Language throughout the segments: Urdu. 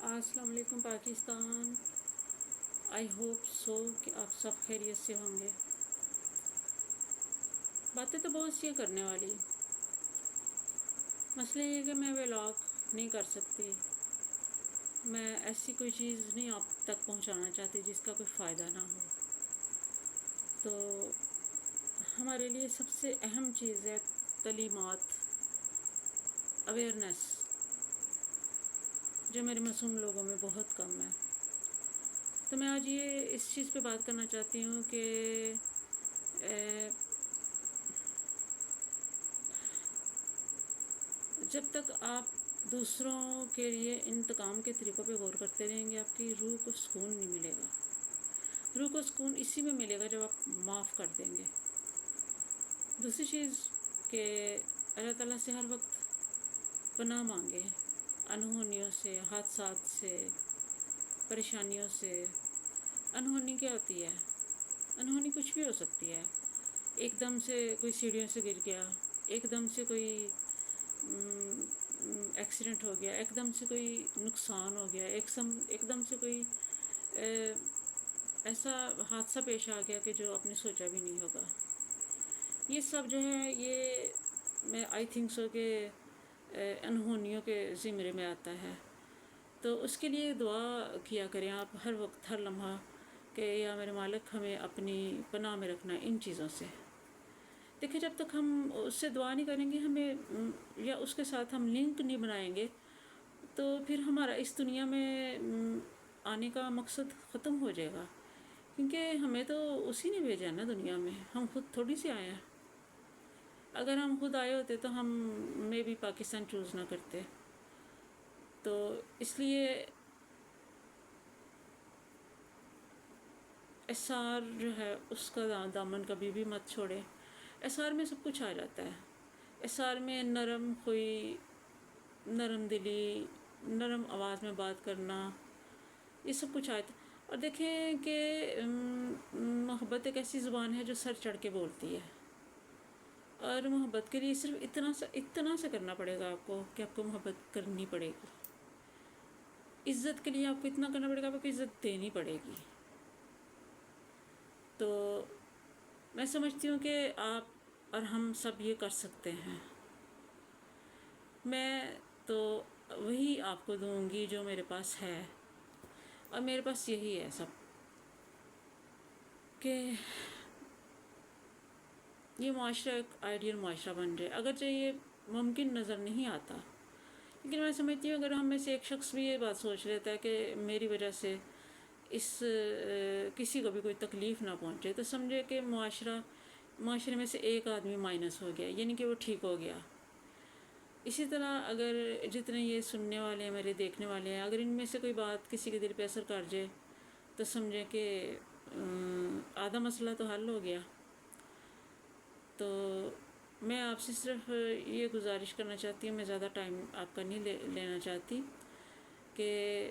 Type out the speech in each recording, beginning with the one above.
السلام علیکم پاکستان. آئی ہوپ سو کہ آپ سب خیریت سے ہوں گے. باتیں تو بہت سی کرنے والی، مسئلہ یہ ہے کہ میں ولاگ نہیں کر سکتی. میں ایسی کوئی چیز نہیں آپ تک پہنچانا چاہتی جس کا کوئی فائدہ نہ ہو. تو ہمارے لیے سب سے اہم چیز ہے تعلیمات، اویئرنیس، جو میرے معصوم لوگوں میں بہت کم ہے. تو میں آج یہ اس چیز پہ بات کرنا چاہتی ہوں کہ جب تک آپ دوسروں کے لیے انتقام کے طریقوں پہ غور کرتے رہیں گے، آپ کی روح کو سکون نہیں ملے گا. روح کو سکون اسی میں ملے گا جب آپ معاف کر دیں گے. دوسری چیز کہ اللہ تعالیٰ سے ہر وقت پناہ مانگے انہونیوں سے، حادثات سے، پریشانیوں سے. انہونی کیا ہوتی ہے؟ انہونی کچھ بھی ہو سکتی ہے. ایک دم سے کوئی سیڑھیوں سے گر گیا، ایک دم سے کوئی ایکسیڈنٹ ہو گیا، ایک دم سے کوئی نقصان ہو گیا، ایک دم سے کوئی ایسا حادثہ پیش آ گیا کہ جو آپ نے سوچا بھی نہیں ہوگا. یہ سب جو ہے، یہ میں آئی تھنک سو کہ انہونیوں کے زمرے میں آتا ہے. تو اس کے لیے دعا کیا کریں آپ ہر وقت، ہر لمحہ، کہ یا میرے مالک ہمیں اپنی پناہ میں رکھنا ان چیزوں سے. دیکھیں، جب تک ہم اس سے دعا نہیں کریں گے، ہمیں یا اس کے ساتھ ہم لنک نہیں بنائیں گے، تو پھر ہمارا اس دنیا میں آنے کا مقصد ختم ہو جائے گا. کیونکہ ہمیں تو اسی نے بھیجا ہے نا دنیا میں، ہم خود تھوڑی سی آئے ہیں. اگر ہم خود آئے ہوتے تو ہم میں بھی پاکستان چوز نہ کرتے. تو اس لیے اسرار جو ہے اس کا دامن کبھی بھی مت چھوڑے. اسرار میں سب کچھ آ جاتا ہے. اسرار میں نرم خوئی، نرم دلی، نرم آواز میں بات کرنا، یہ سب کچھ آتا ہے. اور دیکھیں کہ محبت ایک ایسی زبان ہے جو سر چڑھ کے بولتی ہے. اور محبت کے لیے صرف اتنا سا کرنا پڑے گا آپ کو کہ آپ کو محبت کرنی پڑے گی. عزت کے لیے آپ کو اتنا کرنا پڑے گا، آپ کو عزت دینی پڑے گی. تو میں سمجھتی ہوں کہ آپ اور ہم سب یہ کر سکتے ہیں. میں تو وہی آپ کو دوں گی جو میرے پاس ہے، اور میرے پاس یہی ہے سب، کہ یہ معاشرہ ایک آئیڈیل معاشرہ بن جائے. اگرچہ یہ ممکن نظر نہیں آتا، لیکن میں سمجھتی ہوں اگر ہم میں سے ایک شخص بھی یہ بات سوچ لیتا ہے کہ میری وجہ سے کسی کو بھی کوئی تکلیف نہ پہنچے، تو سمجھے کہ معاشرے میں سے ایک آدمی مائنس ہو گیا، یعنی کہ وہ ٹھیک ہو گیا. اسی طرح اگر جتنے یہ سننے والے ہیں، میرے دیکھنے والے ہیں، اگر ان میں سے کوئی بات کسی کے دل پہ اثر کر جائے، تو سمجھیں کہ آدھا مسئلہ تو حل ہو گیا. تو میں آپ سے صرف یہ گزارش کرنا چاہتی ہوں، میں زیادہ ٹائم آپ کا نہیں لینا چاہتی، کہ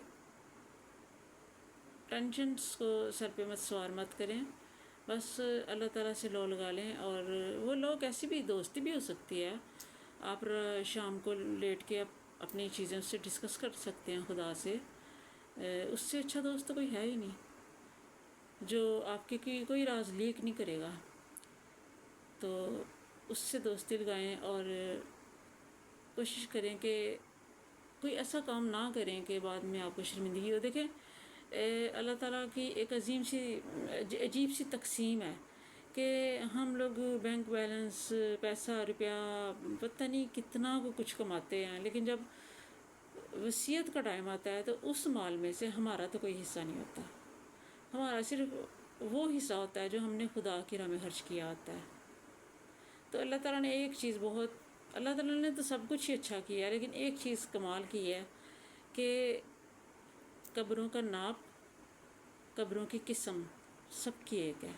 ٹینشنس کو سر پہ مت سوار مت کریں. بس اللہ تعالیٰ سے لو لگا لیں. اور وہ لوگ ایسی بھی دوستی بھی ہو سکتی ہے. آپ شام کو لیٹ کے اپنی چیزیں اس سے ڈسکس کر سکتے ہیں خدا سے. اس سے اچھا دوست تو کوئی ہے ہی نہیں جو آپ کی کوئی راز لیک نہیں کرے گا. تو اس سے دوستی لگائیں اور کوشش کریں کہ کوئی ایسا کام نہ کریں کہ بعد میں آپ کو شرمندگی ہو. دیکھیں، اللہ تعالیٰ کی ایک عجیب سی تقسیم ہے کہ ہم لوگ بینک بیلنس، پیسہ روپیہ پتہ نہیں کتنا کو کچھ کماتے ہیں، لیکن جب وصیت کا ٹائم آتا ہے تو اس مال میں سے ہمارا تو کوئی حصہ نہیں ہوتا. ہمارا صرف وہ حصہ ہوتا ہے جو ہم نے خدا کی راہ میں خرچ کیا ہوتا ہے. تو اللہ تعالیٰ نے ایک چیز اللہ تعالیٰ نے تو سب کچھ ہی اچھا کیا ہے، لیکن ایک چیز کمال کی ہے کہ قبروں کا ناپ، قبروں کی قسم سب کی ایک ہے.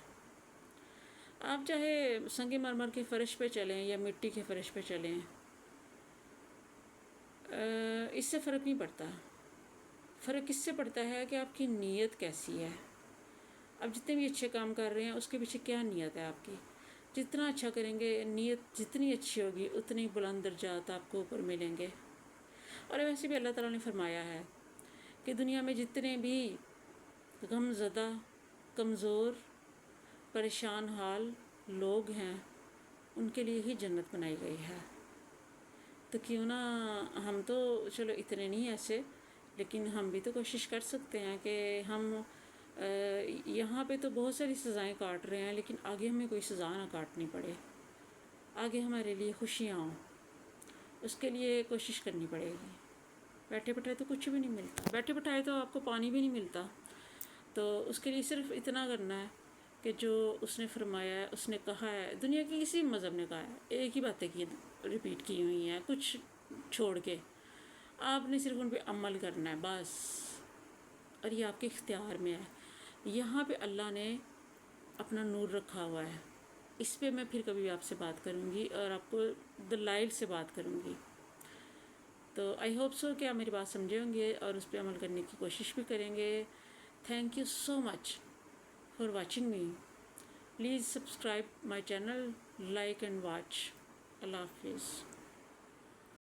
آپ چاہے سنگ مرمر کے فرش پہ چلیں یا مٹی کے فرش پہ چلیں، اس سے فرق نہیں پڑتا. فرق اس سے پڑتا ہے کہ آپ کی نیت کیسی ہے. آپ جتنے بھی اچھے کام کر رہے ہیں اس کے پیچھے کیا نیت ہے آپ کی. جتنا اچھا کریں گے، نیت جتنی اچھی ہوگی، اتنی بلند درجات آپ کو اوپر ملیں گے. اور ویسے بھی اللہ تعالیٰ نے فرمایا ہے کہ دنیا میں جتنے بھی غمزدہ، کمزور، پریشان حال لوگ ہیں ان کے لیے ہی جنت بنائی گئی ہے۔ تو کیوں نہ ہم تو چلو اتنے نہیں ایسے، لیکن ہم بھی تو کوشش کر سکتے ہیں کہ ہم یہاں پہ تو بہت ساری سزائیں کاٹ رہے ہیں، لیکن آگے ہمیں کوئی سزا نہ کاٹنی پڑے، آگے ہمارے لیے خوشیاں ہوں، اس کے لیے کوشش کرنی پڑے گی۔ بیٹھے بٹھائے تو کچھ بھی نہیں ملتا، بیٹھے بٹھائے تو آپ کو پانی بھی نہیں ملتا، تو اس کے لیے صرف اتنا کرنا ہے کہ جو اس نے فرمایا ہے، اس نے کہا ہے، دنیا کی کسی مذہب نے کہا ہے، ایک ہی باتیں کی ریپیٹ کی ہوئی ہیں کچھ چھوڑ کے، آپ نے صرف ان پہ عمل کرنا ہے بس، اور یہ آپ کے اختیار میں ہے۔ یہاں پہ اللہ نے اپنا نور رکھا ہوا ہے، اس پہ میں پھر کبھی آپ سے بات کروں گی اور آپ کو دلائل سے بات کروں گی۔ تو آئی ہوپ سو کہ آپ میری بات سمجھے ہوں گے اور اس پہ عمل کرنے کی کوشش بھی کریں گے۔ Thank you so much for watching me. Please subscribe my channel, like and watch. اللہ حافظ۔